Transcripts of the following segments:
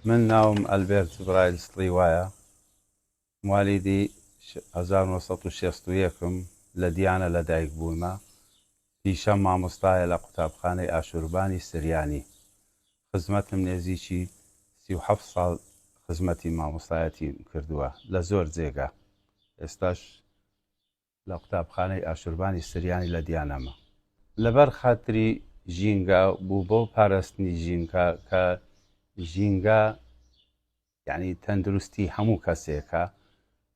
من ناوم ئەلبێرت برایل سڵیوایە، موالیدی 1961م لە دیانە لەدایک بوومە. پیشەم مامۆستایە لە قوتابخانەی ئاشوربانی سریانی. خزمەتم نێزیکی 37 ساڵ خزمەتی مامۆستایەتی کردووە لە زۆر جێگا. ئێستاش لە قوتابخانەی ئاشوربانی سریانی لە دیانەمە. لەبەر خاتری ژینگە بوو بۆ پاراستنی ژینگە کە ژینگە یعنی تەندروستی هەموو کەسێکە.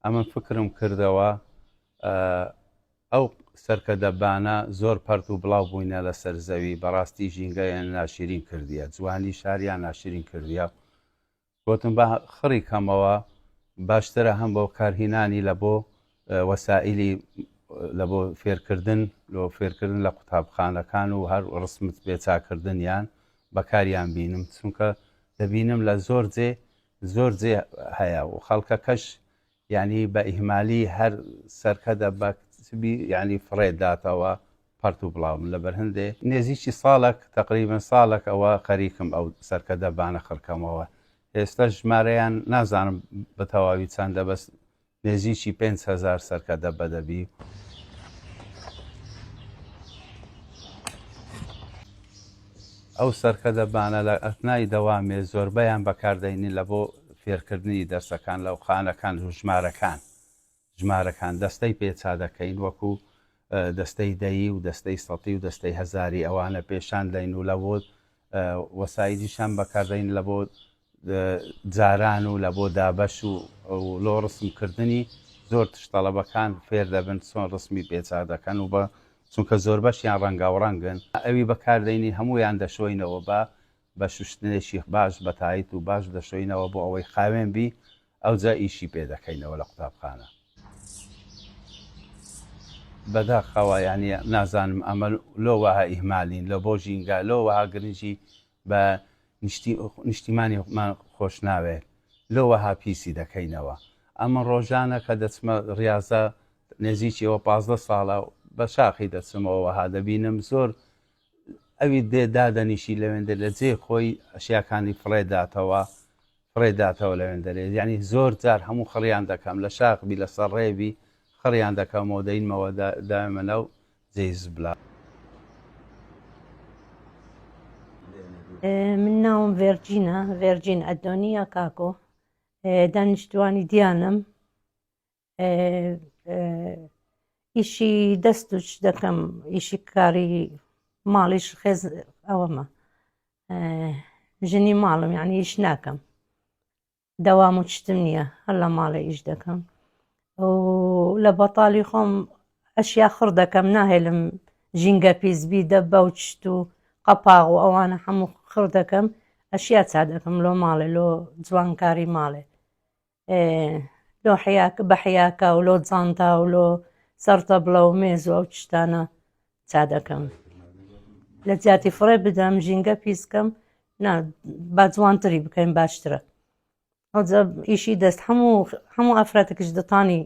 ئەمە فکرم کردەوە ئەو سەرکەدەبانە زۆر پەرت و بڵاو بووینە لە سەر زەوی، بەڕاستی ژینگەیان ناشرین کردیە، جوانی شاریان ناشرین کردیە. گوتم بە خڕی کەمەوە باشترە هەم بۆ کارهینانی لە بۆ وەسائلی لە بۆ فێرکردن لە قوتابخانەکان و هەر ڕسمت بێچاکردنیان بەکاریان بینم، چونکە دەبینم لە زۆر جێ هەیە و خەڵکەکەش یعنی بە ئیهمالی هەر سەرکەدە بەکتبی یعنی فڕێداتەوە پەرت و بڵاوم. لەبەر هەندێ نێزیکی ساڵێک تقریبا ساڵێک ئەوە خەریکم ئەو سەرکەدەبانە خڕکەمەوە. ئێستا ژمارەیان نازانم بە تەواوی چەندە، بەس نێزیکی 5,000 سەرکەدە بەدەبی. ئەو سەرکەدەبانە لە ئەتنای دەوامێ زۆربەیان بەکاردەینی لە بۆ فێرکردنی دەرسەکان لەو خانەکان و ژمارەکان دەستەی پێچا دەکەین، وەکو دەستەی دەیی و دەستەی سەتی و دەستەی هەزاری. ئەوانە پێشان دەین و لە بۆ وەسایدیشان بەکاردەین لە بۆ جاران و لە بۆ دابەش و لۆ ڕسمکردنی زۆر تشتەڵەبەکان فێر دەبن چۆن ڕسمی پێچا دەکەن و بە چونکە زۆر بەشیان ڕەنگاوڕەنگن. ئەوی بەکاردەینی هەمویان دەشۆینەوە بە شوشتنێکی باش بەتایت و باش دەشۆینەوە بۆ ئەوەی خاوێن بی ئەوجا ئیشی پێ دەکەینەوە لە قوتابخانە. بەداخەوە ینی نازانم ئەمە لۆوەها ئیهمالین لە بۆ ژینگە لۆوەها گرنگی بە نیشتیمانیمان خۆش ناوێت، لۆوەها پیسی دەکەینەوە. ئەمە ڕۆژانە کە دەچمە ڕاضە نێزییەوە 15 ساڵە بە شاخی دەچمەوەها دەبینم زۆر ئەوی دێدادەنیشی لەوێندە لە جێ خۆی ئەشیاکانی فڕێداتەوە لەوێندەرێ، یعنی زۆر جار هەموو خڕیان دەکەم لە شاخبی لە سەر ڕێبی خڕیان دەکەمەوە دەینمەوە دامەنە و جێز بلا. من ناوم ڤێرجین ئەدۆنیە کاکۆ، دانیشتوانی دیانم. ئیشی دەستوش دەکەم، ئیشی کاری ماڵیش خێز ئەوەمە ژنی ماڵم، یعنی ئیش ناکەم، دەوام و چتم نییە، هەر لە ماڵێ ئیش دەکەم و لە بەتاڵی خۆم ئەشیا خڕ دەکەم، ناهێلم ژینگە پیسبی دەبە و چت و قەپاغ و ئەوانە هەموو خڕ دەکەم، ئەشیا چا دەکەم لۆ ماڵێ لۆ جوانکاری ماڵێ، لۆ بە حیاکە و لۆ جانتا و لۆ سەرتە بڵە و مێز و ئەو چتانە چا دەکەم. لە جیاتی فڕێ بدەم ژینگە پیسکەم با جوانتری بکەین باشترە. ئەوجا ئیشی دەست هەموو ئافرەتێکش دەتانی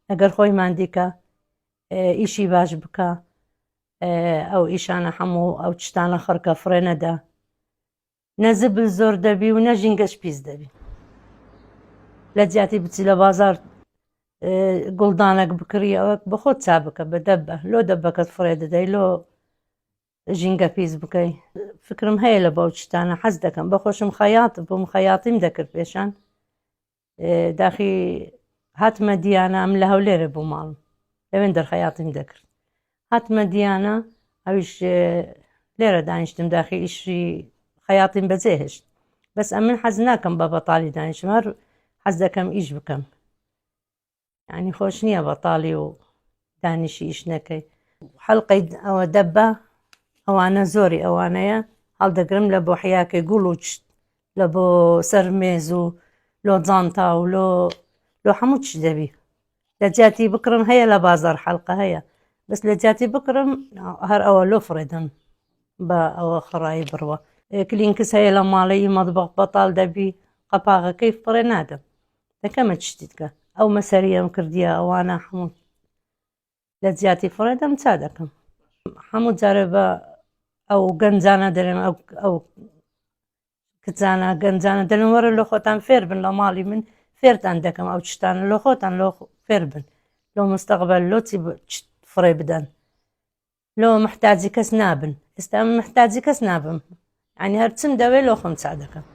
ئەگەر خۆی مادیکە ئیشی باش بکە، ئەو ئیشانە هەموو ئەو چتانە خڕکە فڕێ نەدا، نەزبل زۆر دەبی و نە ژینگەش پیس دەبی. لە جیاتی بچی لە بازار گوڵدانێک بکڕی ئەوە بە خۆت چا بکە بە دەبە لۆ دەبەکەت فڕێ دەدەی لۆ ژینگە پیس بکەی. فکرم هەیە لە بەو چتانە حەز دەکەم، بەخۆشم خەیاط بووم، خەیاطیم دەکرد پێشان، داخی هاتمە دیانە ئەم لە هەولێرە بوو ماڵم، لەوێن دەرخەیاطیم دەکرد، هاتمە دیانە ئەویش لێرە دانیشتم، داخی ئیشی خەیاطیم بەجێهێشت. بەس ئەمن حەز ناکەم بە بەتاڵی دانیشتم، هەر حەز دەکەم ئیش بکەم، یعنی خۆش نییە بەتاڵی و دانیشی ئیش نەکەی. حەڵقەی ئەوە دەبە ئەوانە زۆری ئەوانەیە هەڵدەگرم لە بۆ حیاکەی گوڵ و چت، لە بۆ سەر مێز و لۆ جانتا و لۆ هەموو چ دەبی. لە جیاتی بکڕم هەیە لە بازار حەڵقە هەیە، بەس لە جیاتی بکڕم هەر ئەوە لۆ فڕێدەن بە ئەوە خڕایی بڕوە. کلینکس هەیە لە ماڵەی مەطبەخ بەتاڵ دەبی قەپاغەکەی فڕێ نادەم، دەکەمە چتیتکە ئەو مەسەریەم کردیە ئەوانە هەموو لە جیاتی فڕێدەم چا دەکەم. هەموو جارە بە ئەو گەنجانە دەرێن ئەو کچانە گەنجانە دەڵێن وەرە لە خۆتان فێر بن لە ماڵی من فێرتان دەکەم ئەو شتانە لە خۆتان لۆ فێر بن لۆ مستەقبل لۆ چی فڕێ بدەن لۆ محتاجی کەس نابن ئێستا من محتاجی کەس نابم ینی هەرچم دەوێت لۆ خۆم چا دەکەم